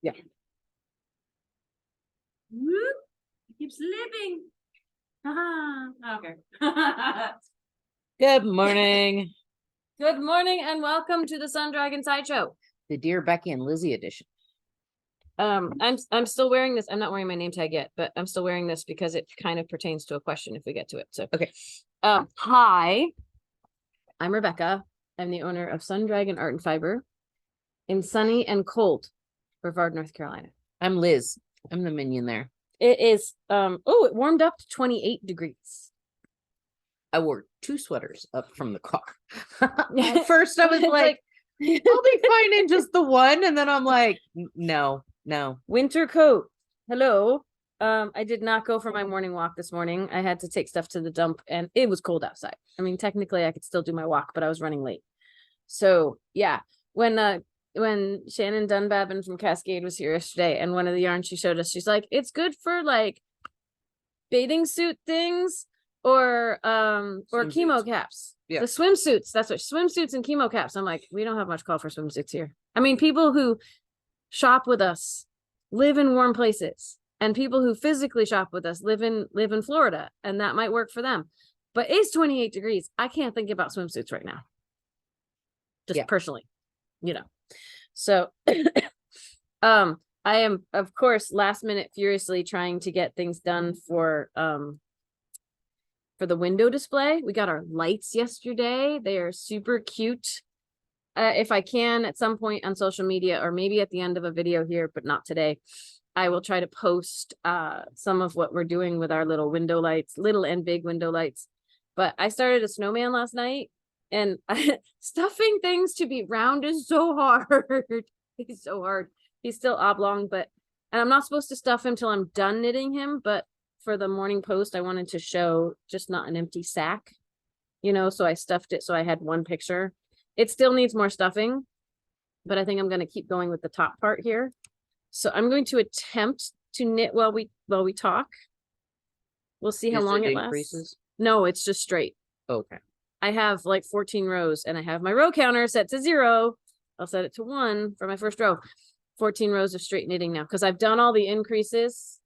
Yeah. Whoop. It keeps slipping. Okay. Good morning. Good morning and welcome to the Sun Dragon Sideshow. The Dear Becky and Lizzie edition. I'm still wearing this. I'm not wearing my name tag yet, but I'm still wearing this because it kind of pertains to a question if we get to it. So okay. Hi, I'm Rebecca. I'm the owner of Sun Dragon Art and Fiber in sunny and cold Brevard, North Carolina. I'm Liz. I'm the minion there. It is it warmed up to 28 degrees. I wore 2 sweaters up from the car. At first I was like, I'll be fine in just the one, and then I'm like, no. Winter coat. Hello. I did not go for my morning walk this morning. I had to take stuff to the dump and it was cold outside. I mean, technically I could still do my walk, but I was running late. So yeah, when Shannon Dunbabin from Cascade was here yesterday, and one of the yarns she showed us, she's like, it's good for like bathing suit things or chemo caps. Yeah. The swimsuits. That's what swimsuits and chemo caps. I'm like, we don't have much call for swimsuits here. I mean, people who shop with us live in warm places, and people who physically shop with us live in Florida, and that might work for them. But it's 28 degrees. I can't think about swimsuits right now. Just personally, So I am, of course, last minute furiously trying to get things done for the window display. We got our lights yesterday. They are super cute. If I can at some point on social media, or maybe at the end of a video here, but not today, I will try to post some of what we're doing with our little window lights, little and big window lights. But I started a snowman last night, and stuffing things to be round is so hard. He's so hard. He's still oblong, and I'm not supposed to stuff him till I'm done knitting him. But for the morning post, I wanted to show just not an empty sack, so I stuffed it. So I had one picture. It still needs more stuffing, but I think I'm going to keep going with the top part here. So I'm going to attempt to knit while we talk. We'll see how long it lasts. No, it's just straight. Okay. I have like 14 rows, and I have my row counter set to 0. I'll set it to 1 for my first row. 14 rows of straight knitting now, because I've done all the increases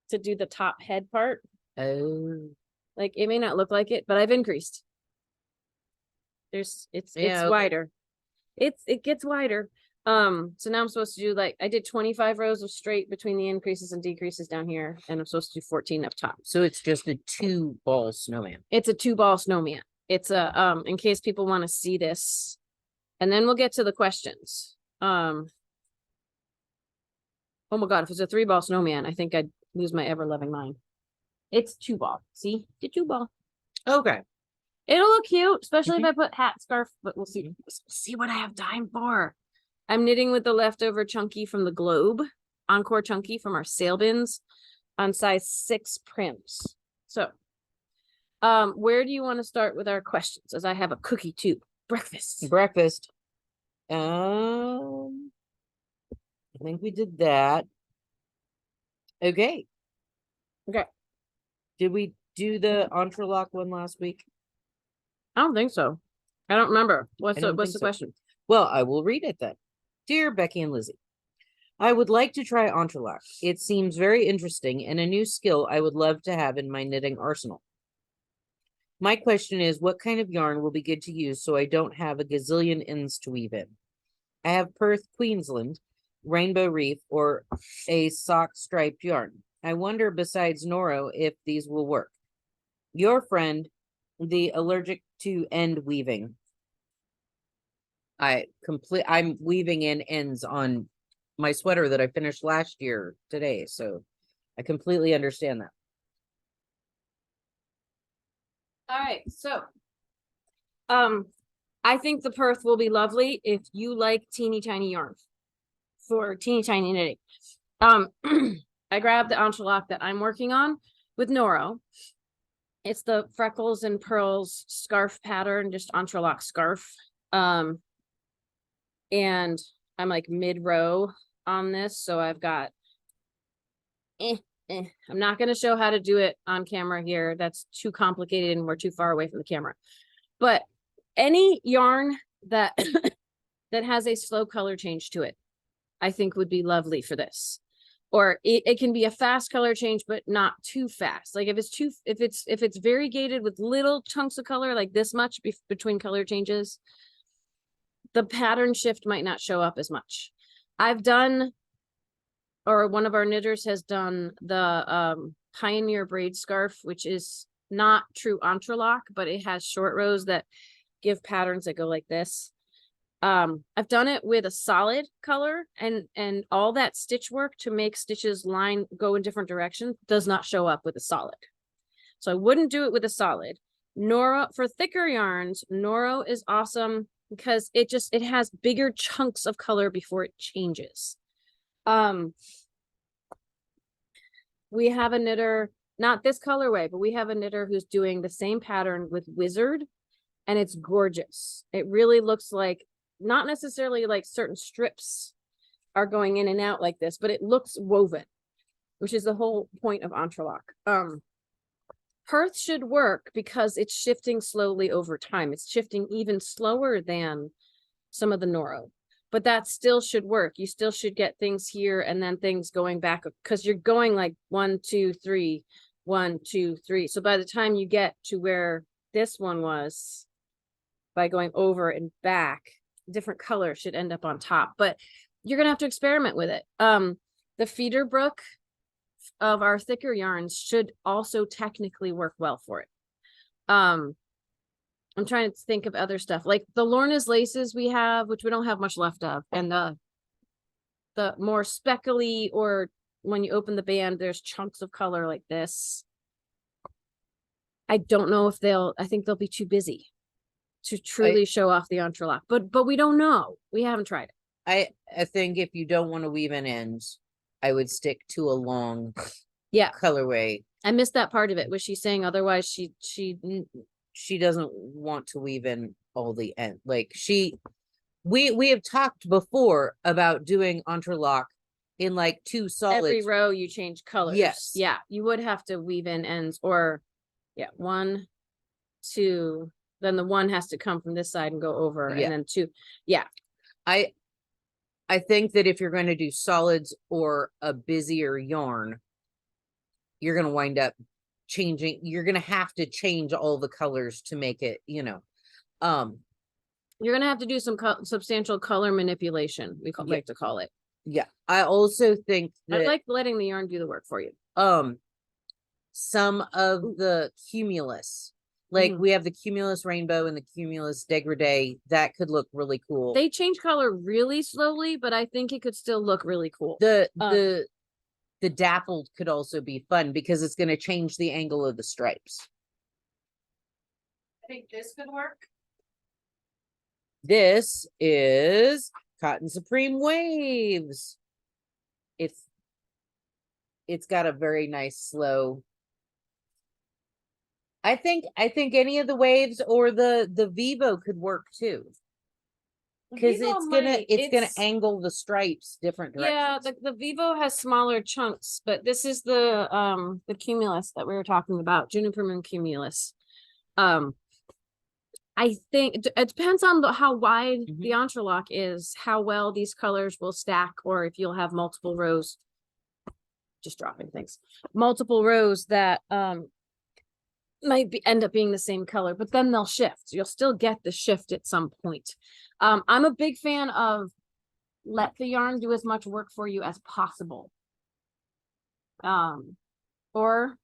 to do the top head part. Oh. Like, it may not look like it, but I've increased. It's wider. It gets wider. So now I'm supposed to do, like, I did 25 rows of straight between the increases and decreases down here, and I'm supposed to do 14 up top. So it's just a 2-ball snowman. It's a 2-ball snowman. It's a in case people want to see this, and then we'll get to the questions. Oh my god, if it's a 3-ball snowman, I think I'd lose my ever-loving mind. It's 2-ball. See, the 2-ball. Okay. It'll look cute, especially if I put hat, scarf, but we'll see. We'll see what I have time for. I'm knitting with the leftover chunky from the Globe, Encore chunky from our sale bins on size 6 prims. So, where do you want to start with our questions? As I have a cookie too. Breakfast. I think we did that. Okay. Did we do the entrelac one last week? I don't think so. I don't remember. What's the question? Well, I will read it then. Dear Becky and Lizzie, I would like to try entrelac. It seems very interesting and a new skill I would love to have in my knitting arsenal. My question is, what kind of yarn will be good to use so I don't have a gazillion ends to weave in? I have Perth, Queensland, Rainbow Reef, or a sock striped yarn. I wonder, besides Noro, if these will work. Your friend, the allergic to end weaving. I'm weaving in ends on my sweater that I finished last year today, so I completely understand that. All right, so I think the Perth will be lovely if you like teeny tiny yarn for teeny tiny knitting. I grabbed the entrelac that I'm working on with Noro. It's the freckles and pearls scarf pattern, just entrelac scarf. And I'm like mid-row on this, so I've got I'm not going to show how to do it on camera here. That's too complicated and we're too far away from the camera. But any yarn that that has a slow color change to it, I think would be lovely for this. Or it can be a fast color change, but not too fast. Like if it's variegated with little chunks of color, like this much between color changes, the pattern shift might not show up as much. I've done, or one of our knitters has done the Pioneer braid scarf, which is not true entrelac, but it has short rows that give patterns that go like this. I've done it with a solid color, and all that stitch work to make stitches go in different directions does not show up with a solid. So I wouldn't do it with a solid. Noro, for thicker yarns, Noro is awesome because it has bigger chunks of color before it changes. We have a knitter, not this colorway, but we have a knitter who's doing the same pattern with Wizard, and it's gorgeous. It really looks like, not necessarily like certain strips are going in and out like this, but it looks woven, which is the whole point of entrelac. Perth should work because it's shifting slowly over time. It's shifting even slower than some of the Noro, but that still should work. You still should get things here and then things going back, because you're going like 1, 2, 3, 1, 2, 3. So by the time you get to where this one was, by going over and back, different colors should end up on top, but you're gonna have to experiment with it. The feeder brook of our thicker yarns should also technically work well for it. I'm trying to think of other stuff like the Lorna's laces we have, which we don't have much left of, and the more speckly, or when you open the band there's chunks of color like this. I don't know if I think they'll be too busy to truly show off the entrelac, but we don't know. We haven't tried it. I think if you don't want to weave in ends, I would stick to a long colorway. I missed that part of it. Was she saying otherwise she doesn't want to weave in all the end? Like we have talked before about doing entrelac in like 2 solids. Every row you change colors. Yes. Yeah, you would have to weave in ends, or 1, 2. Then the 1 has to come from this side and go over, and then 2. Yeah. I think that if you're going to do solids or a busier yarn, you're going to wind up changing. You're going to have to change all the colors to make it, you're going to have to do some substantial color manipulation. We like to call it. Yeah. I also think that I like letting the yarn do the work for you. Some of the cumulus, like we have the cumulus rainbow and the cumulus degradé, that could look really cool. They change color really slowly, but I think it could still look really cool. The dappled could also be fun because it's going to change the angle of the stripes. I think this could work. This is Cotton Supreme Waves. It's got a very nice slow. I think any of the waves or the Vivo could work too, because it's gonna angle the stripes different directions. Yeah, the Vivo has smaller chunks, but this is the cumulus that we were talking about, Juniper Moon cumulus. I think it depends on how wide the entrelac is, how well these colors will stack, or if you'll have multiple rows. Just dropping things, multiple rows that might end up being the same color, but then they'll shift. You'll still get the shift at some point. I'm a big fan of let the yarn do as much work for you as possible. Or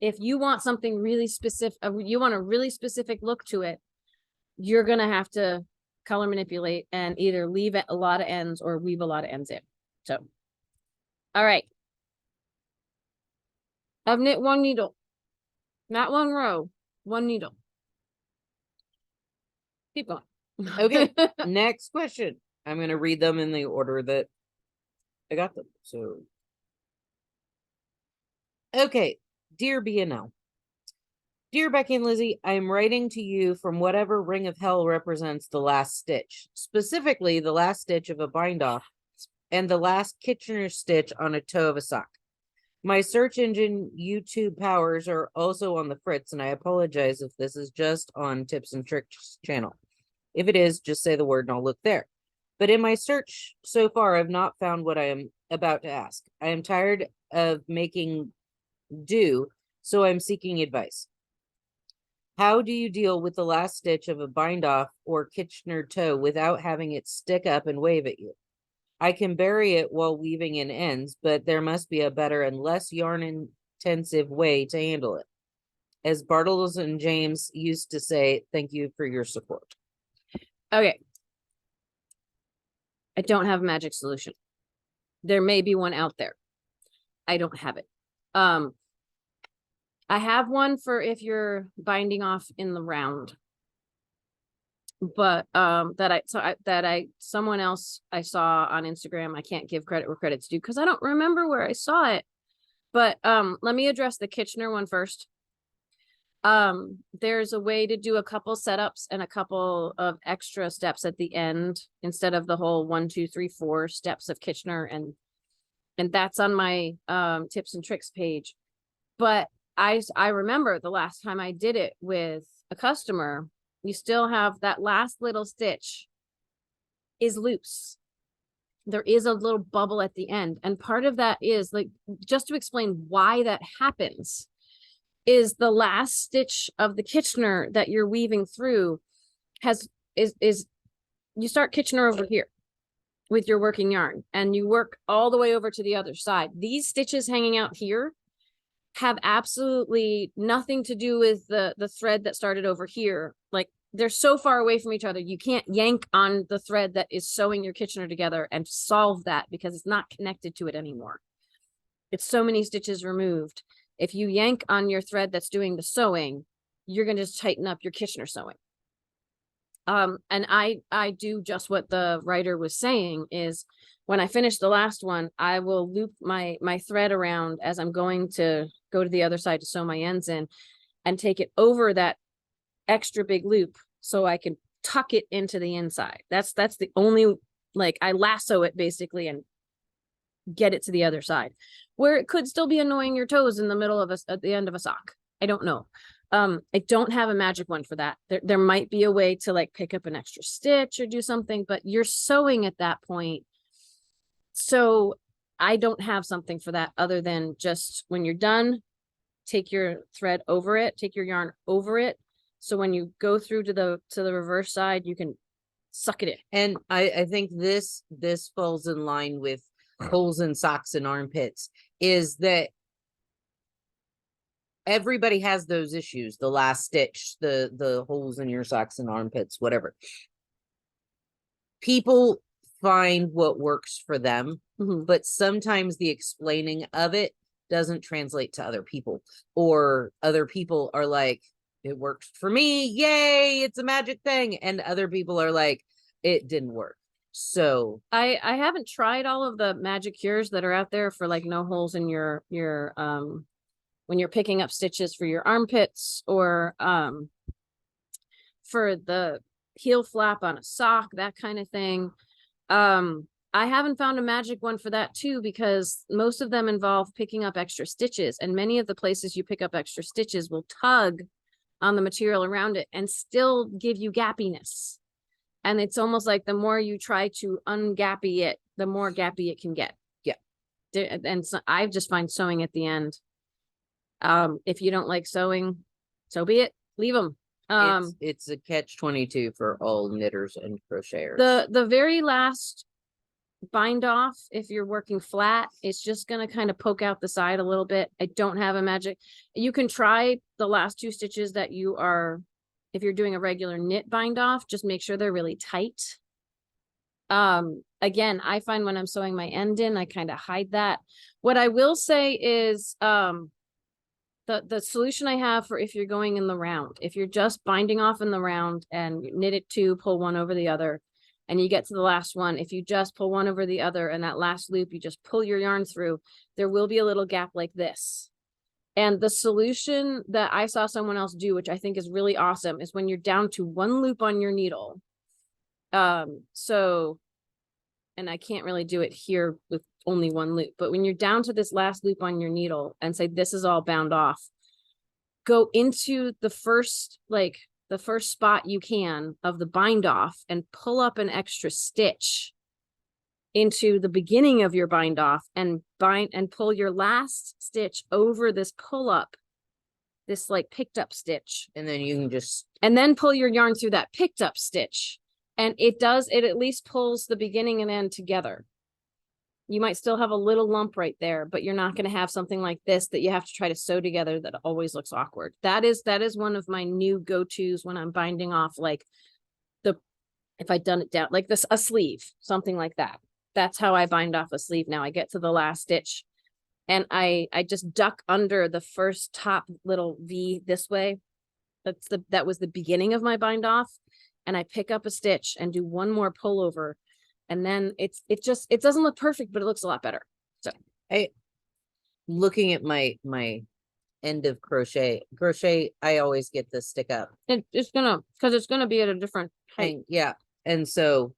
if you want something really specific, you want a really specific look to it, you're gonna have to color manipulate and either leave a lot of ends or weave a lot of ends in. So, all right. I've knit 1 needle. Not 1 row, 1 needle. Keep going. Okay, next question. I'm going to read them in the order that I got them. So, okay, dear BNL. Dear Becky and Lizzie, I am writing to you from whatever ring of hell represents the last stitch, specifically the last stitch of a bind off and the last Kitchener stitch on a toe of a sock. My search engine YouTube powers are also on the fritz, and I apologize if this is just on Tips and Tricks channel. If it is, just say the word and I'll look there. But in my search so far, I've not found what I am about to ask. I am tired of making do, so I'm seeking advice. How do you deal with the last stitch of a bind off or Kitchener toe without having it stick up and wave at you? I can bury it while weaving in ends, but there must be a better and less yarn intensive way to handle it. As Bartles and James used to say, thank you for your support. Okay. I don't have a magic solution. There may be one out there. I don't have it. I have one for if you're binding off in the round. But someone else I saw on Instagram, I can't give credit where credit's due because I don't remember where I saw it. But let me address the Kitchener one first. There's a way to do a couple setups and a couple of extra steps at the end instead of the whole 1, 2, 3, 4 steps of Kitchener, and that's on my tips and tricks page. But I remember the last time I did it with a customer, you still have that last little stitch is loose. There is a little bubble at the end. And part of that is like, just to explain why that happens, is the last stitch of the Kitchener that you're weaving through is you start Kitchener over here with your working yarn and you work all the way over to the other side. These stitches hanging out here have absolutely nothing to do with the thread that started over here. Like, they're so far away from each other, you can't yank on the thread that is sewing your Kitchener together and solve that because it's not connected to it anymore. It's so many stitches removed. If you yank on your thread that's doing the sewing, you're going to just tighten up your Kitchener sewing. And I do just what the writer was saying is when I finish the last one, I will loop my thread around as I'm going to go to the other side to sew my ends in and take it over that extra big loop so I can tuck it into the inside. That's the only, like, I lasso it basically and get it to the other side where it could still be annoying your toes in the middle of at the end of a sock. I don't know. I don't have a magic one for that. There might be a way to like pick up an extra stitch or do something, but you're sewing at that point. So I don't have something for that other than just when you're done, take your thread over it, take your yarn over it. So when you go through to the reverse side, you can suck it in. And I think this falls in line with holes in socks and armpits, is that everybody has those issues, the last stitch, the holes in your socks and armpits, whatever. People find what works for them, but sometimes the explaining of it doesn't translate to other people, or other people are like, it worked for me, yay, it's a magic thing, and other people are like, it didn't work. So I haven't tried all of the magic cures that are out there for like no holes in your when you're picking up stitches for your armpits, or for the heel flap on a sock, that kind of thing. I haven't found a magic one for that too, because most of them involve picking up extra stitches, and many of the places you pick up extra stitches will tug on the material around it and still give you gappiness. And it's almost like the more you try to ungappy it, the more gappy it can get. Yeah. And so I just find sewing at the end. If you don't like sewing, so be it. Leave them. It's a catch-22 for all knitters and crocheters. The very last bind off, if you're working flat, it's just going to kind of poke out the side a little bit. I don't have a magic. You can try the last 2 stitches that you are, if you're doing a regular knit bind off, just make sure they're really tight. Again, I find when I'm sewing my end in, I kind of hide that. What I will say is, the solution I have for if you're going in the round, if you're just binding off in the round and you knit it 2, pull one over the other, and you get to the last one, if you just pull one over the other and that last loop, you just pull your yarn through, there will be a little gap like this. And the solution that I saw someone else do, which I think is really awesome, is when you're down to 1 loop on your needle. So, and I can't really do it here with only 1 loop, but when you're down to this last loop on your needle and say, this is all bound off, go into the first like the first spot you can of the bind off and pull up an extra stitch into the beginning of your bind off and bind and pull your last stitch over this pull up, this like picked up stitch. And then you can just, And then pull your yarn through that picked up stitch. And it at least pulls the beginning and end together. You might still have a little lump right there, but you're not going to have something like this that you have to try to sew together that always looks awkward. That is one of my new go-tos when I'm binding off, like if I'd done it down like this, a sleeve, something like that. That's how I bind off a sleeve now. I get to the last stitch and I just duck under the first top little V this way. That was the beginning of my bind off. And I pick up a stitch and do one more pullover. And then it doesn't look perfect, but it looks a lot better. So looking at my end of crochet, I always get the stick up. It's gonna be at a different height. And, yeah. And so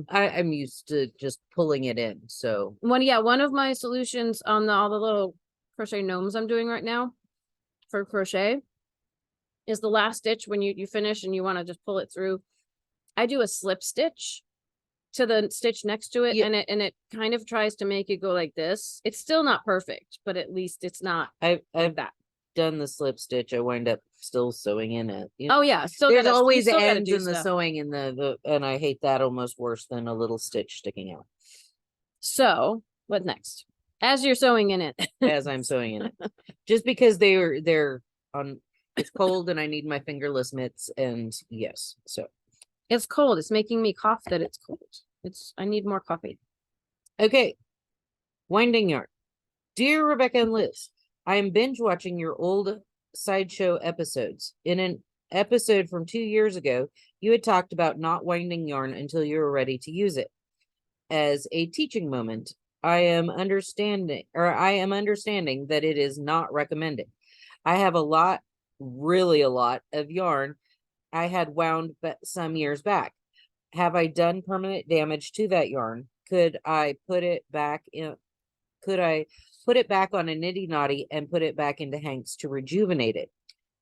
I'm used to just pulling it in. So one of my solutions on all the little crochet gnomes I'm doing right now for crochet is the last stitch when you finish and you want to just pull it through. I do a slip stitch to the stitch next to it, and it kind of tries to make it go like this. It's still not perfect, but at least it's not. I've that done the slip stitch. I wind up still sewing in it. Oh yeah, there's always ends in the sewing in the and I hate that almost worse than a little stitch sticking out. So what next? As you're sewing in it, as I'm sewing in it, just because they're on. It's cold and I need my fingerless mitts, and yes, so. It's cold. It's making me cough that it's cold. I need more coffee. Okay. Winding yarn. Dear Rebecca and Liz, I am binge watching your old sideshow episodes. In an episode from 2 years ago, you had talked about not winding yarn until you were ready to use it. As a teaching moment, I am understanding that it is not recommended. I have really a lot of yarn I had wound some years back. Have I done permanent damage to that yarn? Could I put it back on a Nitty Knotty and put it back into hanks to rejuvenate it?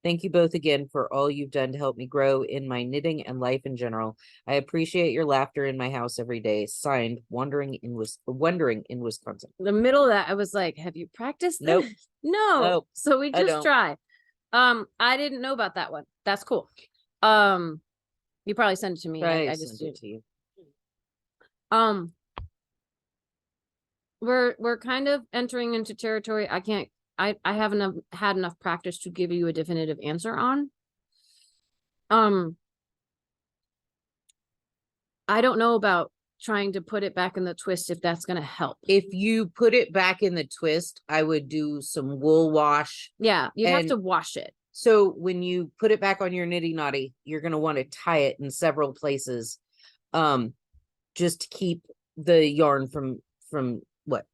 Thank you both again for all you've done to help me grow in my knitting and life in general. I appreciate your laughter in my house every day. Signed, Wondering in Wisconsin. The middle of that, I was like, have you practiced Nope. this? No. Nope. So we just try. I didn't know about that one. That's cool. You probably sent it to me. I just sent it to you. We're kind of entering into territory I haven't had enough practice to give you a definitive answer on. I don't know about trying to put it back in the twist if that's gonna help. If you put it back in the twist, I would do some wool wash. Yeah, you'd have to wash it. So when you put it back on your Nitty Knotty, you're going to want to tie it in several places, just to keep the yarn from what?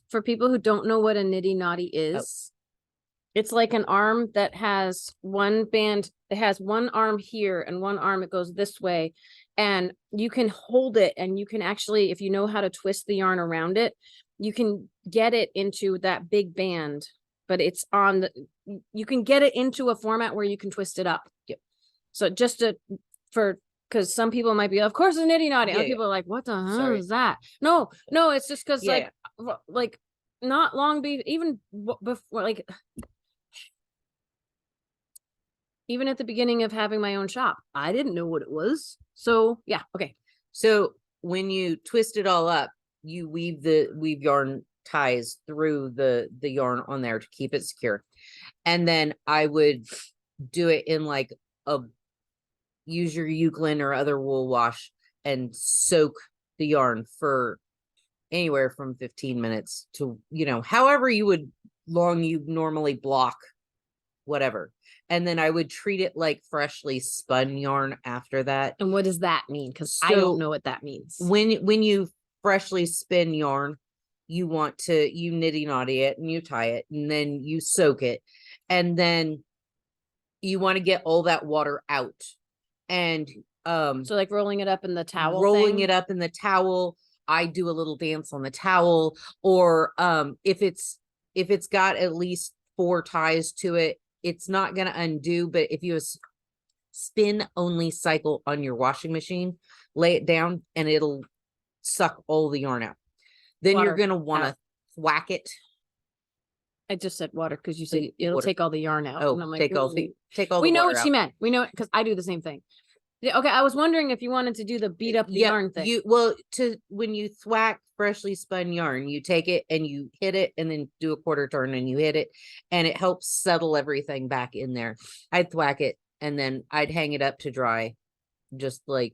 For people who don't know what a Nitty Knotty is, it's like an arm that has one band. It has one arm here and one arm it goes this way, and you can hold it, and you can actually, if you know how to twist the yarn around it, you can get it into that big band. But it's you can get it into a format where you can twist it up. Yep. So because some people might be, of course, a Nitty Knotty. Other people are like, what the hell is that? No, it's just because like not long even before, like even at the beginning of having my own shop, I didn't know what it was. So yeah, okay. So when you twist it all up, you weave yarn ties through the yarn on there to keep it secure, and then I would do it in like use your Euclid or other wool wash and soak the yarn for anywhere from 15 minutes to however long you normally block, whatever, and then I would treat it like freshly spun yarn after that. And what does that mean? Because I don't know what that means. When you freshly spin yarn, you Nitty Knotty it and you tie it and then you soak it, and then you want to get all that water out, and so like rolling it up in the towel. It up in the towel. I do a little dance on the towel, or if it's got at least 4 ties to it, it's not gonna undo. But if you spin only cycle on your washing machine, lay it down, and it'll suck all the yarn out. Then you're Water going to want to out. thwack it. I just said water because you said Like, it'll water. take all the yarn out. Oh, And I'm like, take all "Ooh." the We know water what she out. meant. We know it because I do the same thing. Yeah, okay, I was wondering if you wanted to do the beat up the Yep, yarn thing. when you thwack freshly spun yarn, you take it and you hit it and then do a quarter turn and you hit it, and it helps settle everything back in there. I'd thwack it and then I'd hang it up to dry, just like,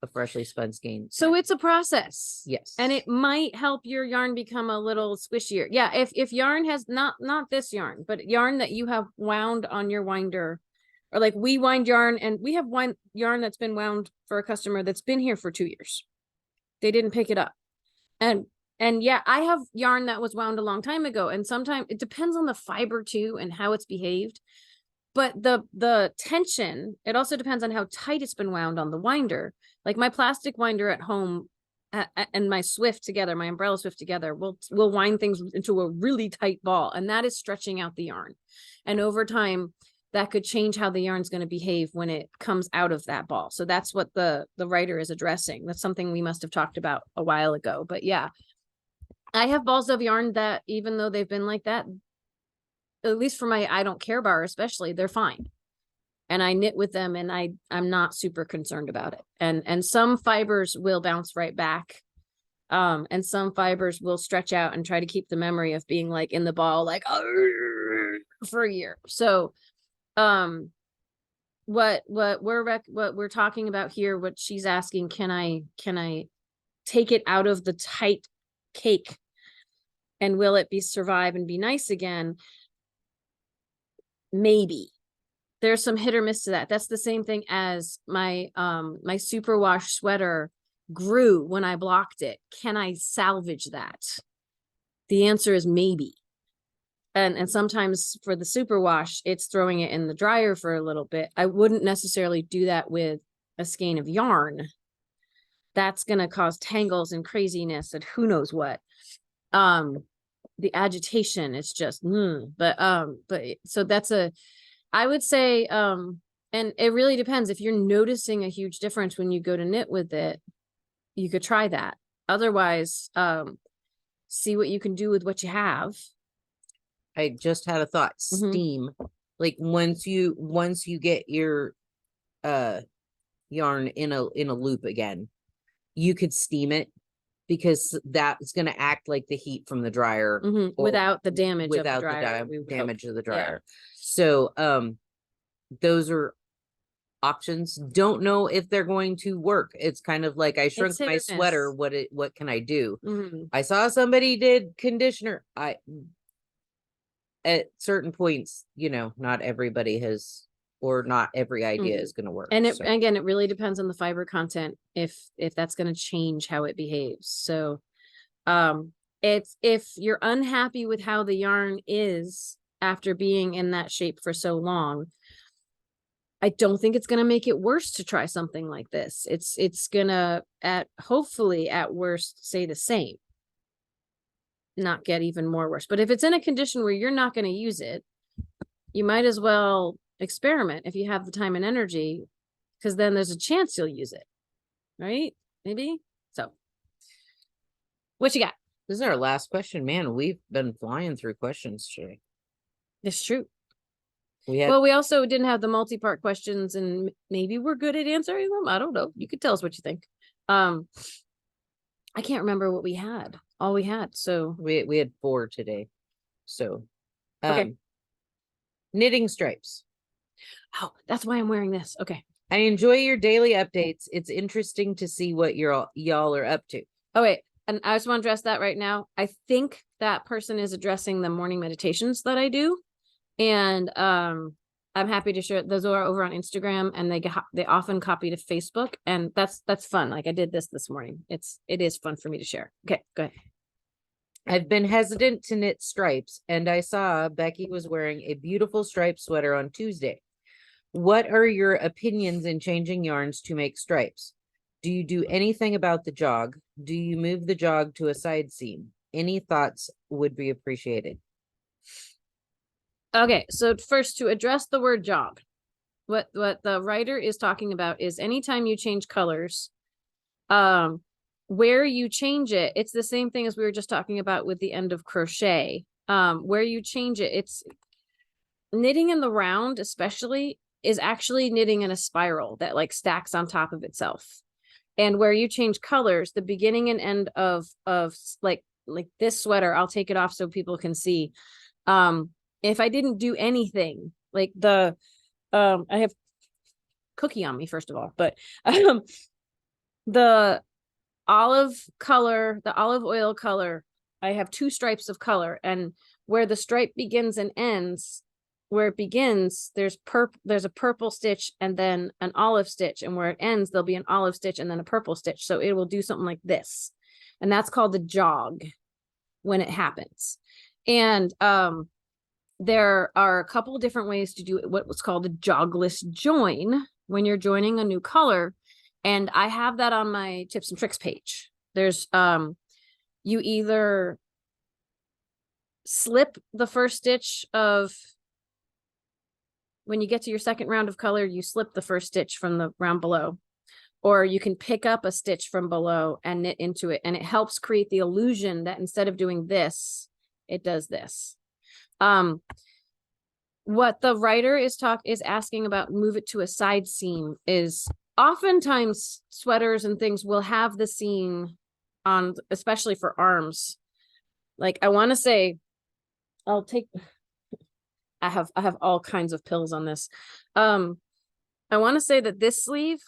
a freshly spun skein. So it's a process. Yes. And it might help your yarn become a little squishier. Yeah, if yarn has not this yarn, but yarn that you have wound on your winder, or like we wind yarn, and we have yarn that's been wound for a customer that's been here for 2 years. They didn't pick it up. And yeah, I have yarn that was wound a long time ago, and sometimes it depends on the fiber too and how it's behaved. But the tension, it also depends on how tight it's been wound on the winder. Like my plastic winder at home and my Swift together, my umbrella Swift together, will wind things into a really tight ball, and that is stretching out the yarn. And over time, that could change how the yarn's going to behave when it comes out of that ball. So that's what the writer is addressing. That's something we must have talked about a while ago. But yeah, I have balls of yarn that, even though they've been like that, at least for my I don't care bar especially, they're fine. And I knit with them, and I'm not super concerned about it. And some fibers will bounce right back. And some fibers will stretch out and try to keep the memory of being like in the ball, like for a year. So what we're talking about here, what she's asking, can I take it out of the tight cake, and will it be survive and be nice again? Maybe. There's some hit or miss to that. That's the same thing as my my superwash sweater grew when I blocked it. Can I salvage that? The answer is maybe. And sometimes for the superwash, it's throwing it in the dryer for a little bit. I wouldn't necessarily do that with a skein of yarn. That's going to cause tangles and craziness and who knows what. The agitation is just, but so that's I would say, and it really depends. If you're noticing a huge difference when you go to knit with it, you could try that. Otherwise, see what you can do with what you have. I just had a thought. Steam. Like once you get your yarn in a loop again, you could steam it, because that's going to act like the heat from the dryer without the damage without of the dryer. damage of the dryer. So those are options. Don't know if they're going to work. It's kind of like I shrunk my sweater. What can I do? I saw somebody did conditioner. At certain points, not everybody has, or not every idea is going to work. And again, it really depends on the fiber content, if that's going to change how it behaves. So it's, if you're unhappy with how the yarn is after being in that shape for so long, I don't think it's going to make it worse to try something like this. It's gonna, hopefully at worst, stay the same, not get even more worse. But if it's in a condition where you're not going to use it, you might as well experiment if you have the time and energy, because then there's a chance you'll use it, right? Maybe. So what you got? This is our last question. Man, we've been flying through questions today. It's true. We also didn't have the multi-part questions, and maybe we're good at answering them. I don't know. You could tell us what you think. I can't remember what we had. All we had. So we had 4 today. So okay. Knitting stripes. Oh, that's why I'm wearing this. Okay. I enjoy your daily updates. It's interesting to see what y'all are up to. Oh, wait. And I just want to address that right now. I think that person is addressing the morning meditations that I do. And I'm happy to share. Those are over on Instagram, and they often copy to Facebook, and that's fun. Like I did this morning. It is fun for me to share. Okay, go ahead. I've been hesitant to knit stripes, and I saw Becky was wearing a beautiful striped sweater on Tuesday. What are your opinions in changing yarns to make stripes? Do you do anything about the jog? Do you move the jog to a side seam? Any thoughts would be appreciated. Okay, so first, to address the word jog, what the writer is talking about is anytime you change colors, where you change it, it's the same thing as we were just talking about with the end of crochet. Where you change it, it's knitting in the round, especially, is actually knitting in a spiral that like stacks on top of itself. And where you change colors, the beginning and end of like this sweater, I'll take it off so people can see. If I didn't do anything, like I have cookie on me, first of all, but the olive oil color, I have 2 stripes of color, and where the stripe begins and ends, where it begins, there's a purple stitch and then an olive stitch, and where it ends, there'll be an olive stitch and then a purple stitch. So it will do something like this, and that's called the jog when it happens. And there are a couple of different ways to do what's called a jogless join when you're joining a new color. And I have that on my tips and tricks page. There's you either slip the first stitch of, when you get to your second round of color, you slip the first stitch from the round below, or you can pick up a stitch from below and knit into it. And it helps create the illusion that instead of doing this, it does this. What the writer is asking about, move it to a side seam, is oftentimes sweaters and things will have the seam on, especially for arms. Like I want to say, I have all kinds of pills on this. I want to say that this sleeve,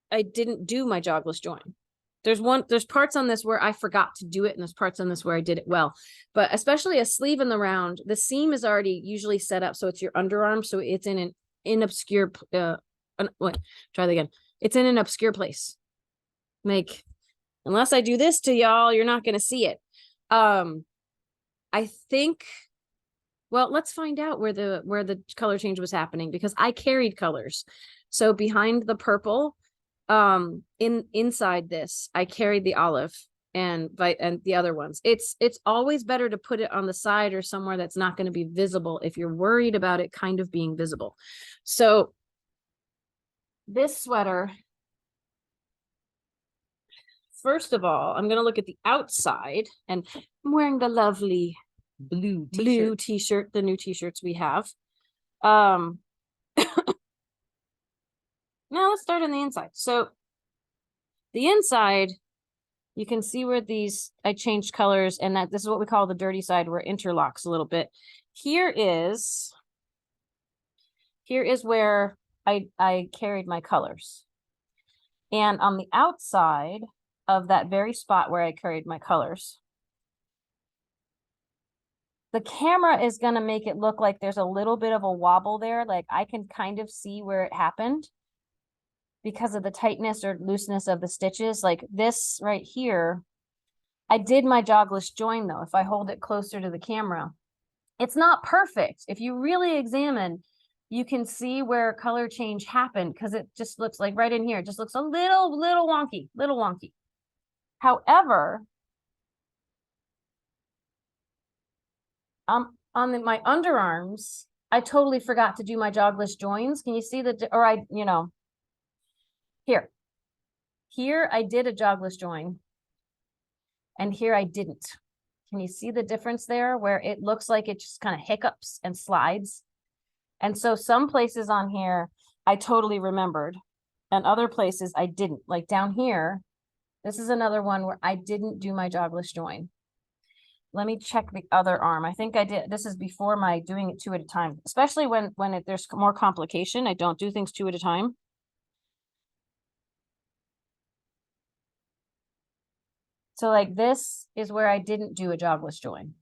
I didn't do my jogless join. There's parts on this where I forgot to do it, and there's parts on this where I did it well. But especially a sleeve in the round, the seam is already usually set up so it's your underarm, so it's in an obscure try that again. It's in an obscure place. Like, unless I do this to y'all, you're not gonna see it. I think, well, let's find out where the color change was happening, because I carried colors. So behind the purple, inside this, I carried the olive and the other ones. It's always better to put it on the side or somewhere that's not going to be visible if you're worried about it kind of being visible. So this sweater, first of all, I'm going to look at the outside, and I'm wearing the lovely blue t-shirt, the new t-shirts we have. Now let's start on the inside. So the inside, you can see where I changed colors, and that this is what we call the dirty side, where it interlocks a little bit. Here is where I carried my colors. And on the outside of that very spot where I carried my colors, the camera is going to make it look like there's a little bit of a wobble there. Like I can kind of see where it happened because of the tightness or looseness of the stitches. Like this right here, I did my jogless join though. If I hold it closer to the camera, it's not perfect. If you really examine, you can see where color change happened, because it just looks like right in here, it just looks a little wonky. However, on my underarms, I totally forgot to do my jogless joins. Can you see here I did a jogless join, and here I didn't. Can you see the difference there, where it looks like it just kind of hiccups and slides? And so some places on here I totally remembered, and other places I didn't. Like down here, this is another one where I didn't do my jogless join. Let me check the other arm. I think I did. This is before my doing it 2 at a time, especially when there's more complication. I don't do things 2 at a time. So like this is where I didn't do a jogless join.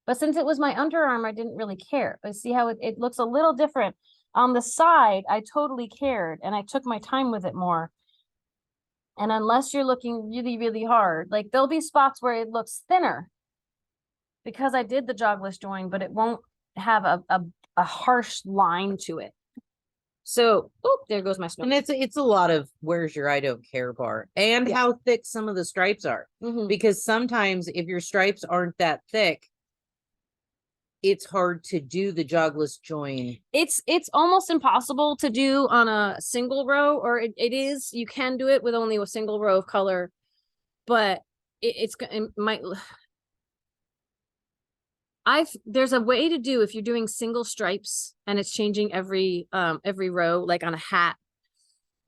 But since it was my underarm, I didn't really care. But see how it looks a little different. On the side, I totally cared, and I took my time with it more. And unless you're looking really, really hard, like there'll be spots where it looks thinner because I did the jogless join, but it won't have a harsh line to it. So, there goes my snow. And it's a lot of where's your I don't care bar, and how thick some of the stripes are. Because sometimes if your stripes aren't that thick, it's hard to do the jogless join. It's almost impossible to do on a single row, or it is, you can do it with only a single row of color, but it might, there's a way to do, if you're doing single stripes and it's changing every row, like on a hat,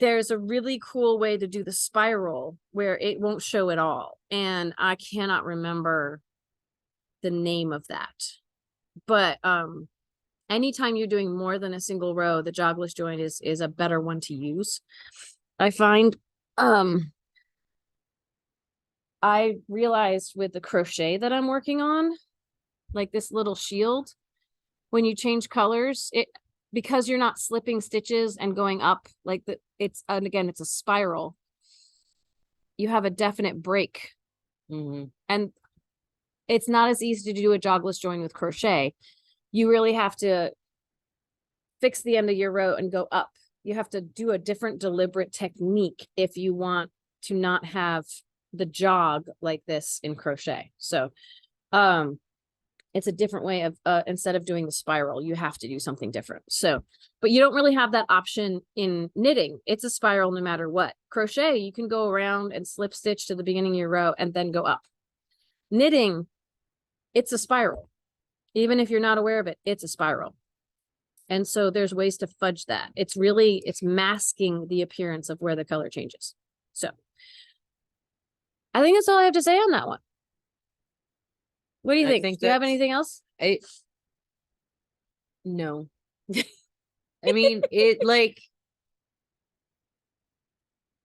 there's a really cool way to do the spiral where it won't show at all. And I cannot remember the name of that. But anytime you're doing more than a single row, the jogless joint is a better one to use. I find I realized with the crochet that I'm working on, like this little shield, when you change colors, because you're not slipping stitches and going up like and again, it's a spiral, you have a definite break. And it's not as easy to do a jogless join with crochet. You really have to fix the end of your row and go up. You have to do a different deliberate technique if you want to not have the jog like this in crochet. So it's a different way of instead of doing the spiral, you have to do something different. So, but you don't really have that option in knitting. It's a spiral no matter what. Crochet, you can go around and slip stitch to the beginning of your row and then go up. Knitting, it's a spiral. Even if you're not aware of it, it's a spiral. And so there's ways to fudge that. It's masking the appearance of where the color changes. So I think that's all I have to say on that one. What do you think? Do you have anything else? No. I mean,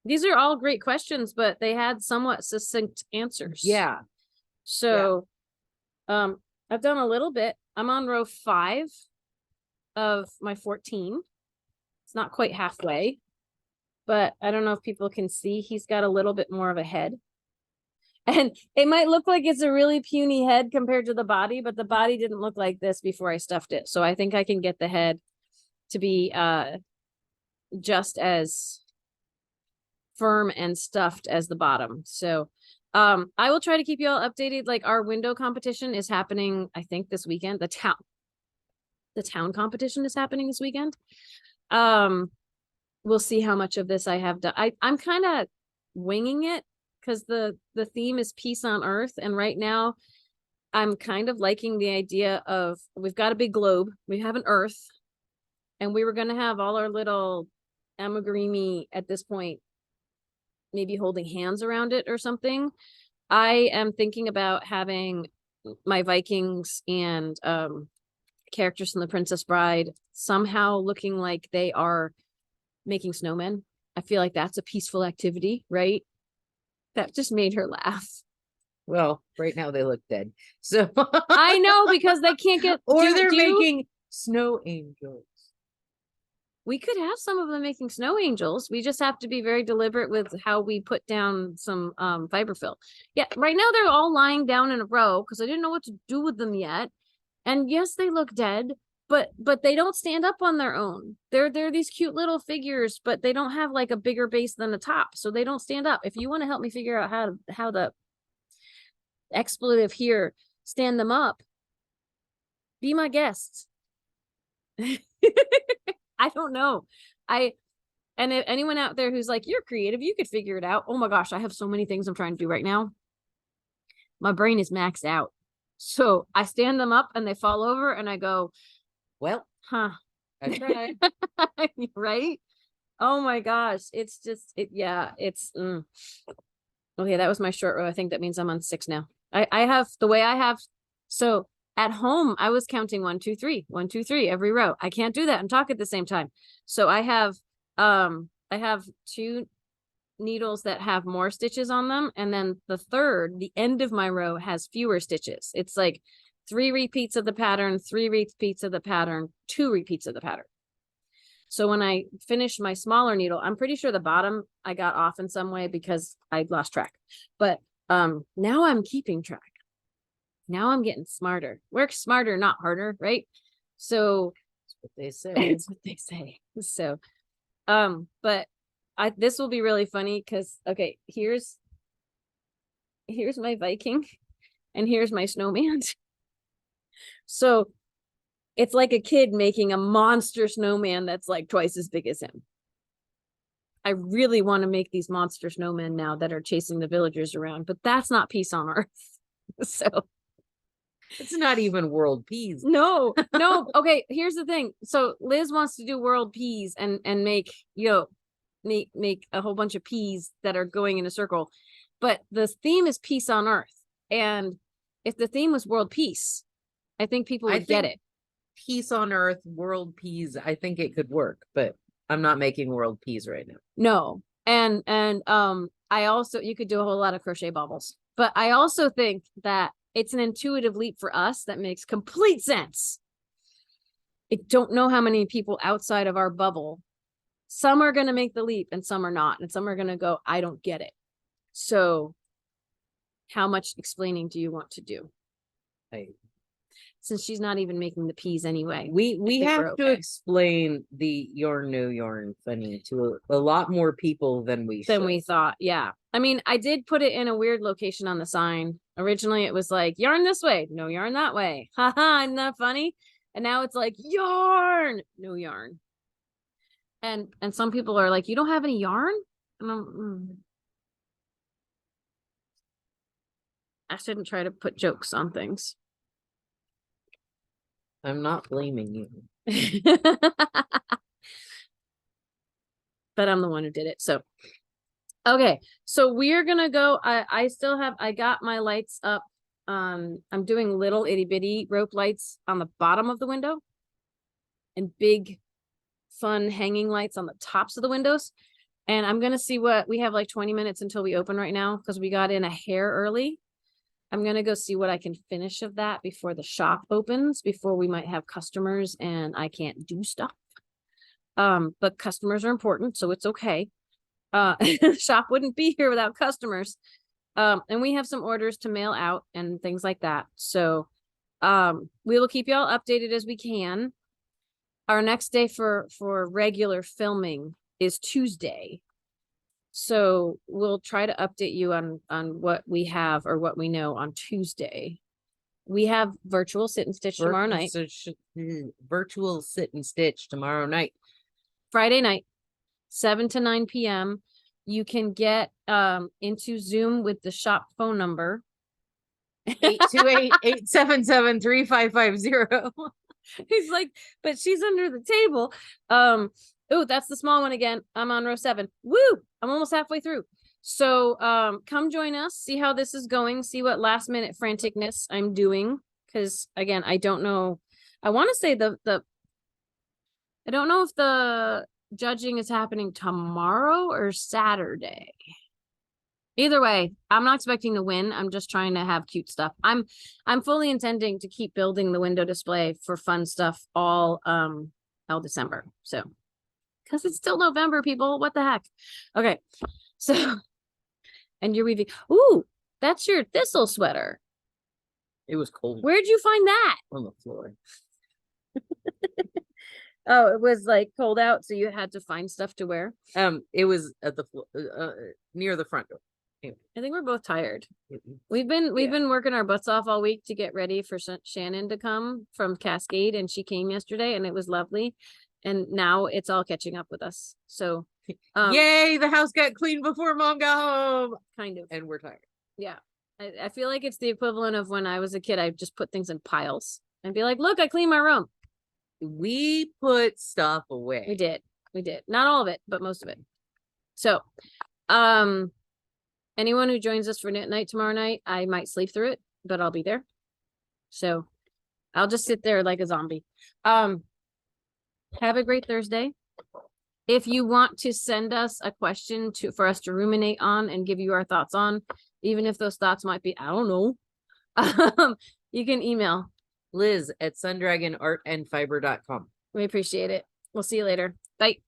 these are all great questions, but they had somewhat succinct answers. Yeah. So, I've done a little bit. I'm on row 5 of my 14. It's not quite halfway, but I don't know if people can see. He's got a little bit more of a head. And it might look like it's a really puny head compared to the body, but the body didn't look like this before I stuffed it. So I think I can get the head to be just as firm and stuffed as the bottom. So I will try to keep you all updated. Like our window competition is happening, I think this weekend. The town competition is happening this weekend. We'll see how much of this I have done. I'm kind of winging it because the theme is peace on earth. And right now I'm kind of liking the idea of, we've got a big globe, we have an earth, and we were going to have all our little amigurumi at this point, maybe holding hands around it or something. I am thinking about having my Vikings and characters from The Princess Bride somehow looking like they are making snowmen. I feel like that's a peaceful activity, right? That just made her laugh. Well, right now they look dead. So I know, because they can't get they're making snow angels. We could have some of them making snow angels. We just have to be very deliberate with how we put down some fiberfill. Yeah, right now they're all lying down in a row because I didn't know what to do with them yet. And yes, they look dead, but they don't stand up on their own. They're these cute little figures, but they don't have like a bigger base than the top, so they don't stand up. If you want to help me figure out how the expletive here, stand them up, be my guest. I don't know. And if anyone out there who's like, you're creative, you could figure it out. Oh my gosh, I have so many things I'm trying to do right now. My brain is maxed out. So I stand them up and they fall over and I go, well, I tried. Right? Oh my gosh. It's just, yeah, it's, okay, that was my short row. I think that means I'm on 6 now. I have, the way I have, so at home, I was counting 1, 2, 3, 1, 2, 3 every row. I can't do that and talk at the same time. So I have 2 needles that have more stitches on them. And then the third, the end of my row, has fewer stitches. It's like 3 repeats of the pattern, 3 repeats of the pattern, 2 repeats of the pattern. So when I finish my smaller needle, I'm pretty sure the bottom I got off in some way because I lost track. But now I'm keeping track. Now I'm getting smarter. Work smarter, not harder, right? So that's what they say. That's what they say. So but this will be really funny because, okay, here's my Viking and here's my snowman. So it's like a kid making a monster snowman that's like twice as big as him. I really want to make these monster snowmen now that are chasing the villagers around, but that's not peace on earth. So it's not even world peas. No. Okay, here's the thing. So Liz wants to do world peas and make, make a whole bunch of peas that are going in a circle. But the theme is peace on earth. And if the theme was world peace, I think people would get it. Peace on earth, world peas, I think it could work, but I'm not making world peas right now. No. And I also, you could do a whole lot of crochet baubles, but I also think that it's an intuitive leap for us that makes complete sense. I don't know how many people outside of our bubble, some are going to make the leap and some are not, and some are going to go, I don't get it. So how much explaining do you want to do? Since she's not even making the peas anyway. We have to explain the yarn no yarn funny to a lot more people than we thought. Yeah. I mean, I did put it in a weird location on the sign. Originally it was like yarn this way, no yarn that way. Haha, isn't that funny? And now it's like yarn, no yarn. And some people are like, you don't have any yarn? And I shouldn't try to put jokes on things. I'm not blaming you. But I'm the one who did it. So, okay. So we're going to go. I got my lights up. I'm doing little itty bitty rope lights on the bottom of the window and big fun hanging lights on the tops of the windows. And I'm going to see what we have, like 20 minutes until we open right now, because we got in a hair early. I'm going to go see what I can finish of that before the shop opens, before we might have customers and I can't do stuff. But customers are important, so it's okay. Shop wouldn't be here without customers. And we have some orders to mail out and things like that. So we will keep y'all updated as we can. Our next day for regular filming is Tuesday. So we'll try to update you on what we have or what we know on Tuesday. We have virtual sit and stitch tomorrow night. Virtual sit and stitch tomorrow night. Friday night, 7 to 9 p.m. You can get into Zoom with the shop phone number. 828-877-3550. He's like, but she's under the table. Oh, that's the small one again. I'm on row 7. Woo! I'm almost halfway through. So come join us, see how this is going, see what last minute franticness I'm doing. Because again, I don't know. I want to say I don't know if the judging is happening tomorrow or Saturday. Either way, I'm not expecting to win. I'm just trying to have cute stuff. I'm fully intending to keep building the window display for fun stuff all December. So because it's still November, people. What the heck? Okay. So, and you're weaving. Ooh, that's your thistle sweater. It was cold. Where'd you find that? On the floor. Oh, it was like cold out, so you had to find stuff to wear. It was at the near the front door. Anyway. I think we're both tired. We've been working our butts off all week to get ready for Shannon to come from Cascade, and she came yesterday, and it was lovely. And now it's all catching up with us. So, yay! The house got cleaned before Mom got home. Kind of, and we're tired. Yeah, I feel like it's the equivalent of when I was a kid. I just put things in piles and be like, "Look, I cleaned my room." We put stuff away. We did. Not all of it, but most of it. So, anyone who joins us for knit night tomorrow night, I might sleep through it, but I'll be there. So, I'll just sit there like a zombie. Have a great Thursday. If you want to send us a question for us to ruminate on and give you our thoughts on, even if those thoughts might be, I don't know, you can email Liz at sundragonartandfiber.com. We appreciate it. We'll see you later. Bye.